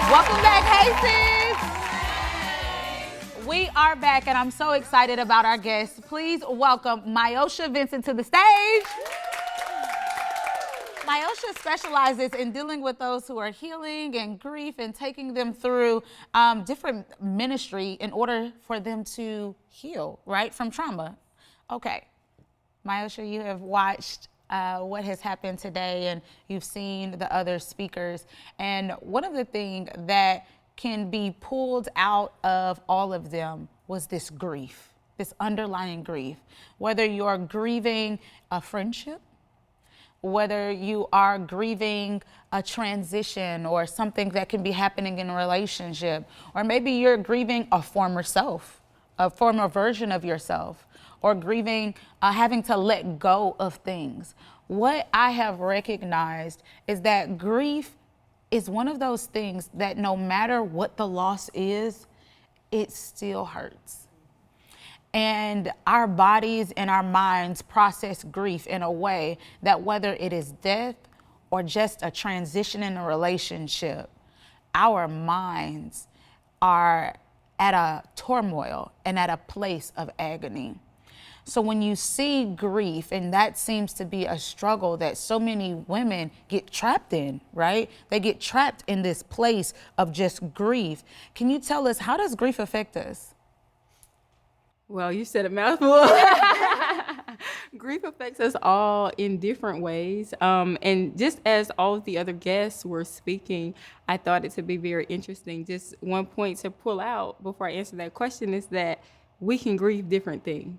Welcome back, hey sis. We are back, and I'm so excited about our guests. Please welcome MyOsha Vincent to the stage. MyOsha specializes in dealing with those who are healing and grief and taking them through different ministry in order for them to heal, right, from trauma. Okay, MyOsha, you have watched what has happened today, and you've seen the other speakers. And one of the things that can be pulled out of all of them was this grief, this underlying grief. Whether you're grieving a friendship, whether you are grieving a transition or something that can be happening in a relationship, or maybe you're grieving a former self, a former version of yourself, or grieving having to let go of things. What I have recognized is that grief is one of those things that no matter what the loss is, it still hurts. And our bodies and our minds process grief in a way that whether it is death or just a transition in a relationship, our minds are at a turmoil and at a place of agony. So when you see grief, and that seems to be a struggle that so many women get trapped in, right? They get trapped in this place of just grief. Can you tell us, how does grief affect us? Well, you said a mouthful. Grief affects us all in different ways. And just as all of the other guests were speaking, I thought it to be very interesting. Just one point to pull out before I answer that question is that we can grieve different things.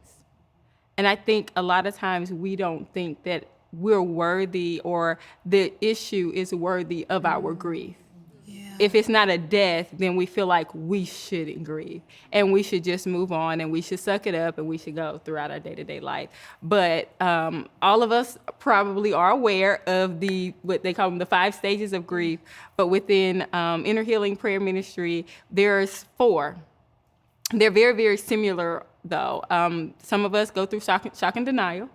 And I think a lot of times we don't think that we're worthy or the issue is worthy of our grief. Yeah. If it's not a death, then we feel like we shouldn't grieve and we should just move on and we should suck it up and we should go throughout our day-to-day life. But all of us probably are aware of what they call them, the 5 stages of grief. But within Inner Healing Prayer Ministry, there's 4. They're very, very similar, though. Some of us go through shock and denial.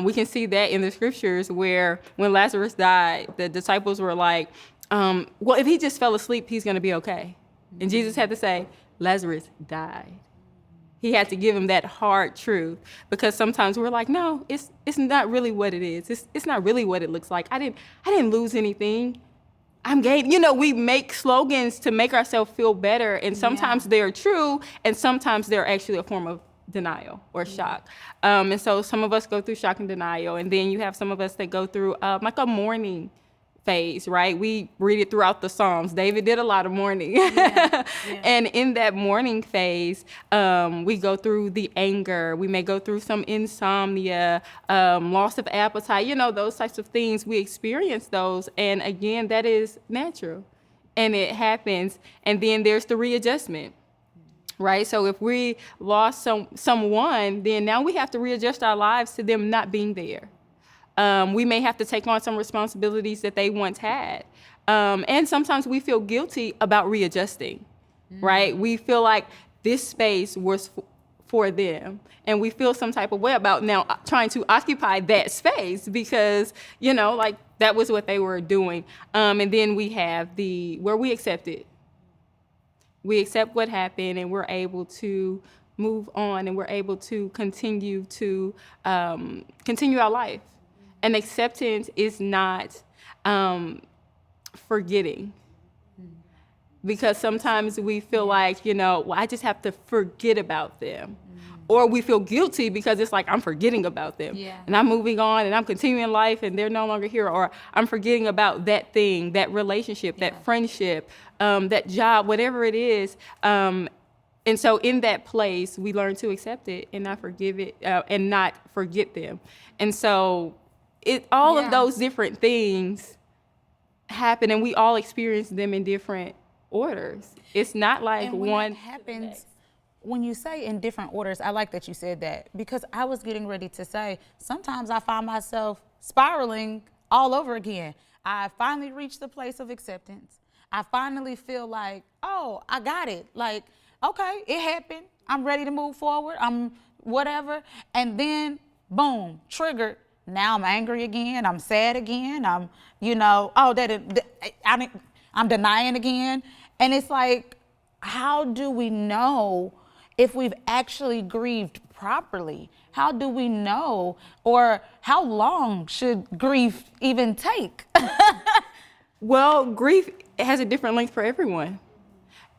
We can see that in the scriptures where when Lazarus died, the disciples were like, well, if he just fell asleep, he's going to be okay. And Jesus had to say, Lazarus died. He had to give him that hard truth, because sometimes we're like, no, it's not really what it is. It's not really what it looks like. I didn't lose anything. I'm gay. We make slogans to make ourselves feel better, and sometimes they're true, and sometimes they're actually a form of denial or shock. And so some of us go through shock and denial, and then you have some of us that go through like a mourning phase, right? We read it throughout the Psalms. David did a lot of mourning. And in that mourning phase, we go through the anger. We may go through some insomnia, loss of appetite, those types of things. We experience those. And again, that is natural. And it happens. And then there's the readjustment, right? So if we lost someone, then now we have to readjust our lives to them not being there. We may have to take on some responsibilities that they once had. And sometimes we feel guilty about readjusting, right? We feel like this space was for them. And we feel some type of way about now trying to occupy that space because, like that was what they were doing. And then we have where we accept it. We accept what happened and we're able to move on and we're able to continue our life. And acceptance is not forgetting. Because sometimes we feel like, well, I just have to forget about them. Or we feel guilty because it's like, I'm forgetting about them. Yeah. And I'm moving on and I'm continuing life and they're no longer here. Or I'm forgetting about that thing, that relationship, that friendship, that job, whatever it is. And so in that place, we learn to accept it and not forgive it and not forget them. And so all of those different things happen and we all experience them in different orders. It's not like one happens. When you say in different orders, I like that you said that, because I was getting ready to say, sometimes I find myself spiraling all over again. I finally reached the place of acceptance. I finally feel like, oh, I got it. Like, okay, it happened. I'm ready to move forward. I'm whatever. And then, boom, triggered. Now I'm angry again. I'm sad again. I'm, I'm denying again. And it's like, how do we know if we've actually grieved properly? How do we know, or how long should grief even take? Well, grief has a different length for everyone.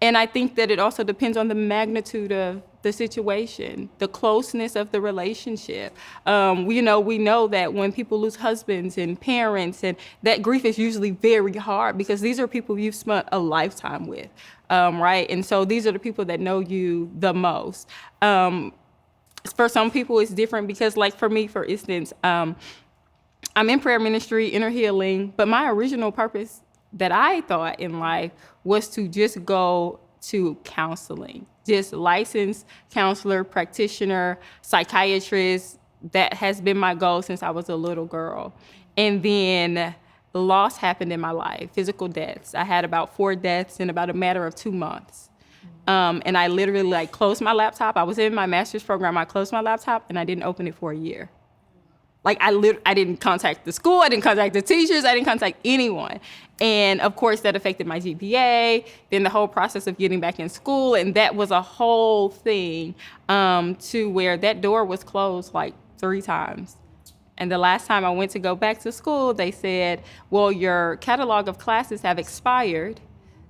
And I think that it also depends on the magnitude of the situation, the closeness of the relationship. We know that when people lose husbands and parents, and that grief is usually very hard because these are people you've spent a lifetime with, right? And so these are the people that know you the most. For some people, it's different because, like for me, for instance, I'm in prayer ministry, inner healing, but my original purpose that I thought in life was to just go to counseling, just licensed counselor, practitioner, psychiatrist. That has been my goal since I was a little girl. And then loss happened in my life, physical deaths. I had about 4 deaths in about a matter of 2 months. And I literally closed my laptop. I was in my master's program. I closed my laptop and I didn't open it for a year. I didn't contact the school, I didn't contact the teachers, I didn't contact anyone. And of course that affected my GPA, then the whole process of getting back in school. And that was a whole thing to where that door was closed 3 times. And the last time I went to go back to school, they said, well, your catalog of classes have expired,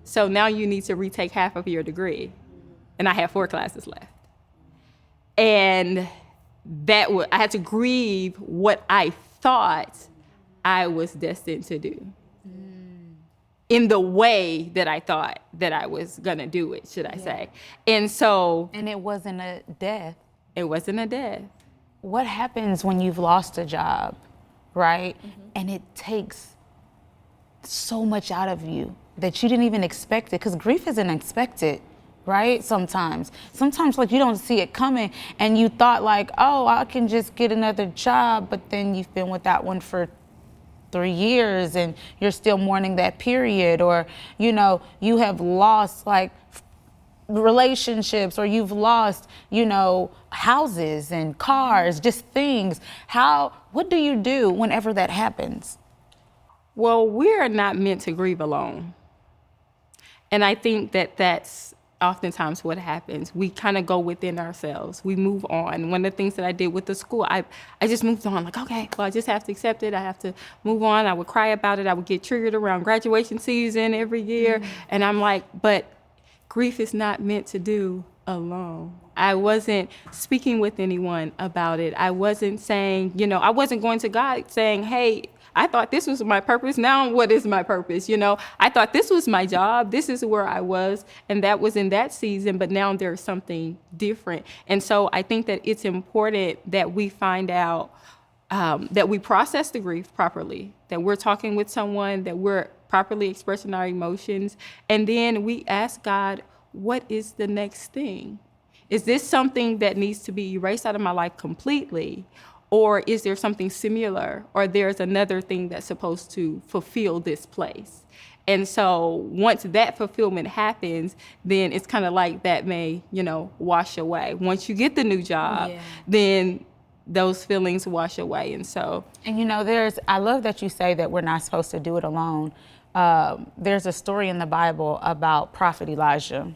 so now you need to retake half of your degree. And I had 4 classes left. And I had to grieve what I thought I was destined to do in the way that I thought that I was gonna do it, should I say. And so. And it wasn't a death. It wasn't a death. What happens when you've lost a job, right? And it takes so much out of you that you didn't even expect it, because grief isn't expected. Right? Sometimes you don't see it coming, and you thought oh, I can just get another job, but then you've been without one for 3 years and you're still mourning that period, or you have lost relationships, or you've lost houses and cars, just things. What do you do whenever that happens? Well, we're not meant to grieve alone. And I think that that's oftentimes what happens. We kind of go within ourselves. We move on. One of the things that I did with the school, I just moved on. Okay, well, I just have to accept it. I have to move on. I would cry about it. I would get triggered around graduation season every year. And I'm but grief is not meant to do alone. I wasn't speaking with anyone about it. I wasn't saying, I wasn't going to God saying, hey, I thought this was my purpose. Now what is my purpose? I thought this was my job. This is where I was. And that was in that season. But now there's something different. And so I think that it's important that we find out that we process the grief properly, that we're talking with someone, that we're properly expressing our emotions. And then we ask God, what is the next thing? Is this something that needs to be erased out of my life completely? Or is there something similar, or there's another thing that's supposed to fulfill this place? And so once that fulfillment happens, then it's kind of that may, wash away. Once you get the new job, then those feelings wash away. And so. And I love that you say that we're not supposed to do it alone. There's a story in the Bible about Prophet Elijah.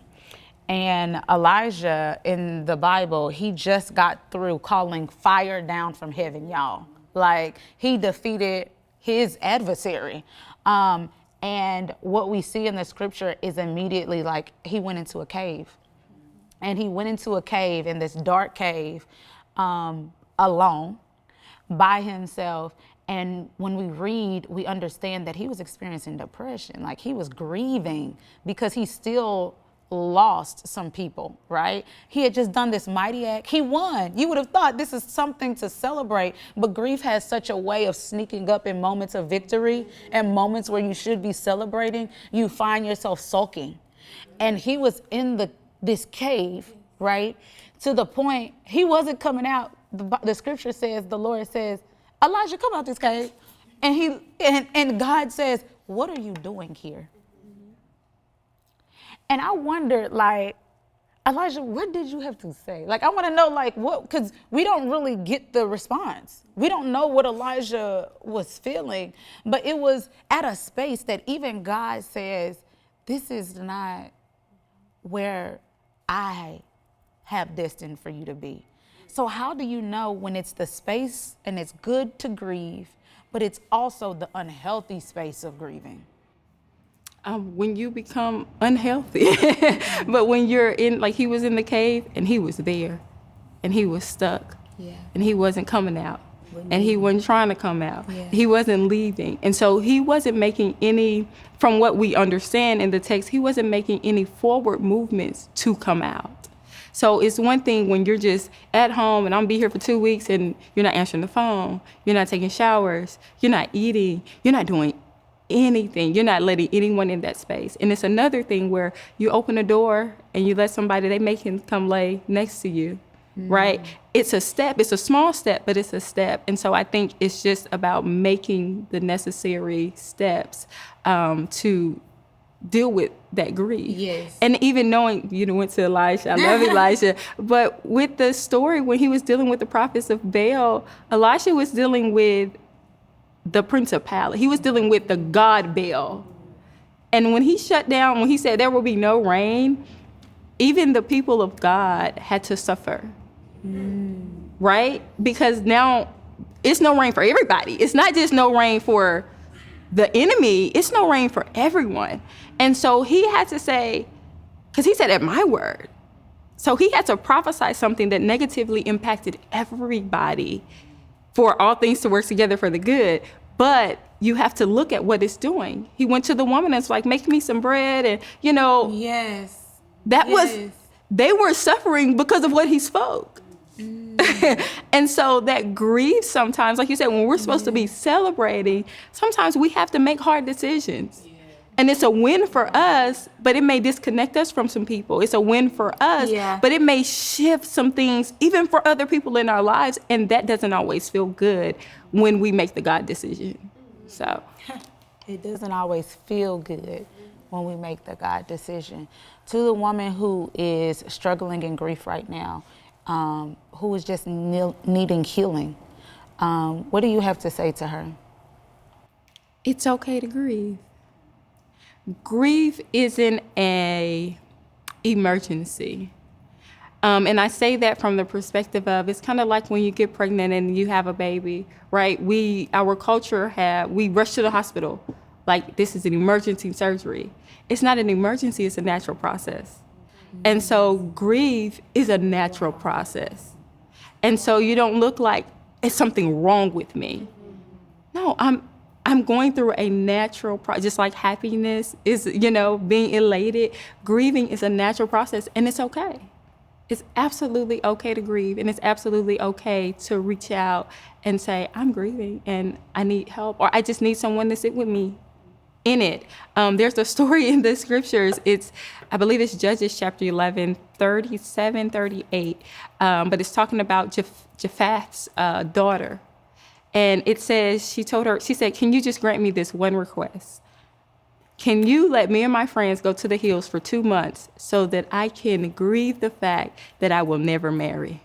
And Elijah in the Bible, he just got through calling fire down from heaven, y'all. He defeated his adversary. And what we see in the scripture is immediately he went into a cave. And he went into a cave, in this dark cave, alone, by himself. And when we read, we understand that he was experiencing depression. He was grieving because he still lost some people, right? He had just done this mighty act. He won. You would have thought this is something to celebrate, but grief has such a way of sneaking up in moments of victory and moments where you should be celebrating. You find yourself sulking. And he was in this cave, right? To the point he wasn't coming out. The scripture says, the Lord says, Elijah, come out this cave. And God says, what are you doing here? And I wondered, Elijah, what did you have to say? Like, I want to know, like, what, because we don't really get the response. We don't know what Elijah was feeling, but it was at a space that even God says, this is not where I have destined for you to be. So how do you know when it's the space and it's good to grieve, but it's also the unhealthy space of grieving? When you become unhealthy. But when you're in, like he was in the cave and he was there and he was stuck. Yeah. And he wasn't coming out. And he wasn't trying to come out. Yeah. He wasn't leaving. And so he wasn't making any, from what we understand in the text, he wasn't making any forward movements to come out. So it's one thing when you're just at home and I'm be here for 2 weeks and you're not answering the phone, you're not taking showers, you're not eating, you're not doing anything. You're not letting anyone in that space. And it's another thing where you open a door and you let somebody, they make him come lay next to you, right? It's a step. It's a small step, but it's a step. And so I think it's just about making the necessary steps to deal with that grief. Yes. And even knowing, you went to Elisha, I love Elisha, but with the story when he was dealing with the prophets of Baal, Elisha was dealing with the principality. He was dealing with the god Baal. And when he shut down, when he said there will be no rain, even the people of God had to suffer, right? Because now it's no rain for everybody. It's not just no rain for the enemy, it's no rain for everyone. And so he had to say, because he said at my word. So he had to prophesy something that negatively impacted everybody for all things to work together for the good. But you have to look at what it's doing. He went to the woman and was like, make me some bread. And, Yes. that was, they were suffering because of what he spoke. And so that grief sometimes, like you said, when we're supposed to be celebrating, sometimes we have to make hard decisions. And it's a win for us, but it may disconnect us from some people. It's a win for us, but it may shift some things, even for other people in our lives. And that doesn't always feel good when we make the God decision. So it doesn't always feel good when we make the God decision. To the woman who is struggling in grief right now, who is just needing healing, what do you have to say to her? It's okay to grieve. Grief isn't an emergency. And I say that from the perspective of, it's kind of like when you get pregnant and you have a baby, right? Our culture we rush to the hospital like this is an emergency surgery. It's not an emergency, it's a natural process. And so grief is a natural process. And so you don't look like it's something wrong with me. No, I'm going through a natural process, just like happiness is, being elated. Grieving is a natural process, and it's okay. It's absolutely okay to grieve, and it's absolutely okay to reach out and say, I'm grieving, and I need help, or I just need someone to sit with me in it. There's a story in the scriptures. I believe it's Judges chapter 11, 37, 38, but it's talking about Jephthah's daughter. And it says, she said, can you just grant me this one request? Can you let me and my friends go to the hills for 2 months so that I can grieve the fact that I will never marry?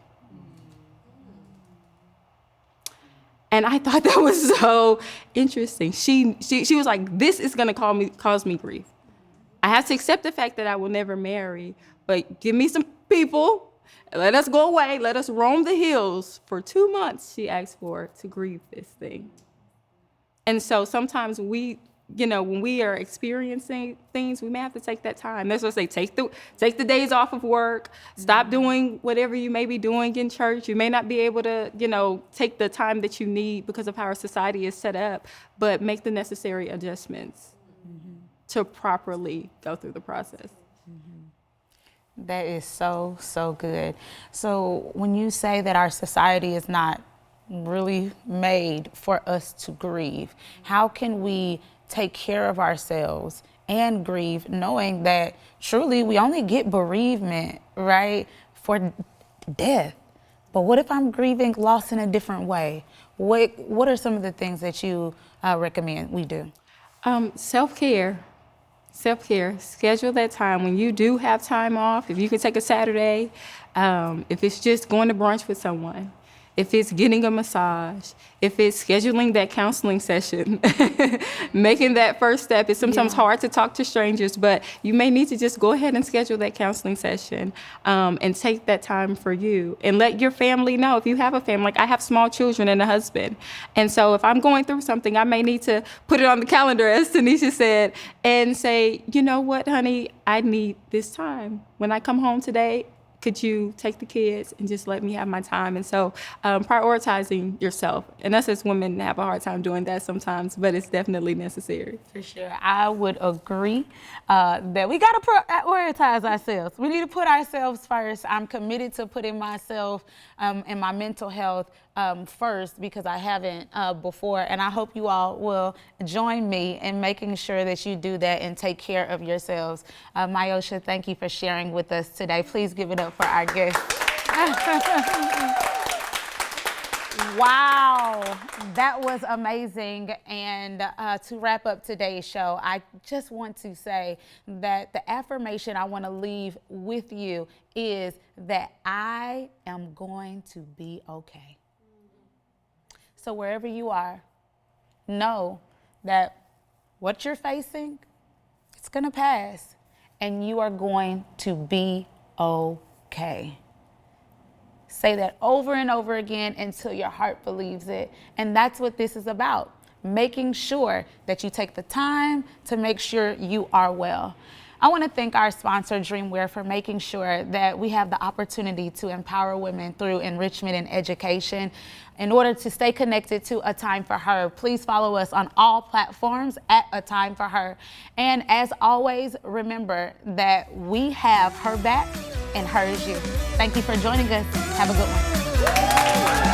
And I thought that was so interesting. She was like, this is going to cause me grief. I have to accept the fact that I will never marry, but give me some people. Let us go away. Let us roam the hills for 2 months, she asked for, to grieve this thing. And so sometimes when we are experiencing things, we may have to take that time. That's what I say, take the days off of work, stop doing whatever you may be doing in church. You may not be able to, take the time that you need because of how our society is set up, but make the necessary adjustments to properly go through the process. That is so, so good. So when you say that our society is not really made for us to grieve, how can we take care of ourselves and grieve, knowing that truly we only get bereavement, right, for death? But what if I'm grieving loss in a different way? What are some of the things that you recommend we do? Self-care. Self-care. Schedule that time when you do have time off. If you can take a Saturday, if it's just going to brunch with someone, if it's getting a massage, if it's scheduling that counseling session, making that first step. It's sometimes hard to talk to strangers, but you may need to just go ahead and schedule that counseling session and take that time for you. And let your family know if you have a family. Like I have small children and a husband. And so if I'm going through something, I may need to put it on the calendar, as Tanisha said, and say, you know what, honey, I need this time. When I come home today, could you take the kids and just let me have my time? And so prioritizing yourself. And us as women have a hard time doing that sometimes, but it's definitely necessary. For sure. I would agree that we got to prioritize ourselves. We need to put ourselves first. I'm committed to putting myself and my mental health first because I haven't before. And I hope you all will join me in making sure that you do that and take care of yourselves. MyOsha, thank you for sharing with us today. Please give it up for our guest. Wow, that was amazing. And to wrap up today's show, I just want to say that the affirmation I want to leave with you is that I am going to be okay. So wherever you are, know that what you're facing, it's going to pass, and you are going to be okay. Say that over and over again until your heart believes it. And that's what this is about, making sure that you take the time to make sure you are well. I want to thank our sponsor, Dreamwear, for making sure that we have the opportunity to empower women through enrichment and education. In order to stay connected to A Time for Her, please follow us on all platforms at A Time for Her. And as always, remember that we have her back and her is you. Thank you for joining us. Have a good one.